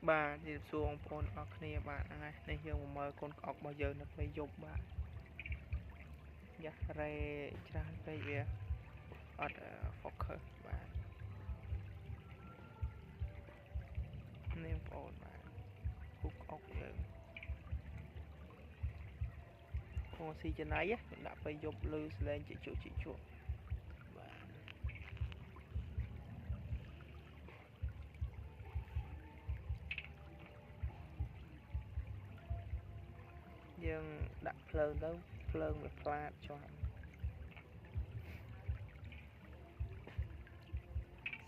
បាទជំរាបសួរបងប្អូនអរគ្នាបាទហ្នឹងហើយនេះយើងមកមើលកូនក្អករបស់យើងនៅពេលយប់បាទយ៉ារ៉េច្រើនពេកវាអត់ focus បាទនេះបងប្អូនបាទគូក្អកយើងគួរស៊ីចំណៃដាក់ពេលយប់លឺសលេងជិះជក់បាទយើងដាក់ភ្លើងទៅភ្លើងវាផ្លាតជាប់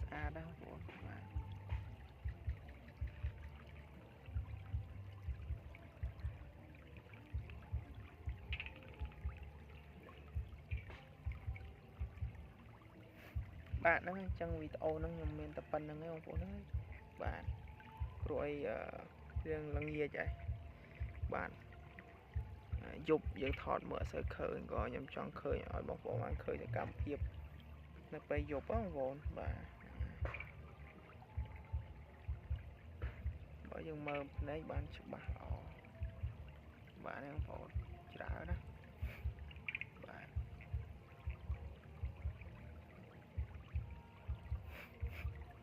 ស្អាតណាស់បងប្អូនបាទបាទហ្នឹងអញ្ចឹងវីដេអូហ្នឹងខ្ញុំមានតែប៉ុណ្្នឹងឯងបងប្អូនហ្នឹងបាទព្រោះអីរឿងល្ងាចហើយបាទយប់យើងថតមើលអត់សូវឃើញក៏ខ្ញុំចង់ឃើញឲ្យបងប្អូនបានឃើញសកម្មភាពនៅពេលយប់បងប្អូនបាទបើយើងមើលភ្នែកបានច្បាស់ល្អបាទនេះបងប្អូនច្រើនណាបាទ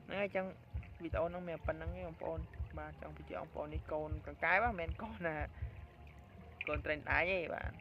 ហ្នឹងហើយចឹងវីដេអូហ្នឹងមានប៉ុណ្្នឹងទេបងប្អូនបាទចង់បញ្ជាក់បងប្អូននេះកូនកង្កែបមិនមែនកូនណាកូនត្រេនដៃទេបាទ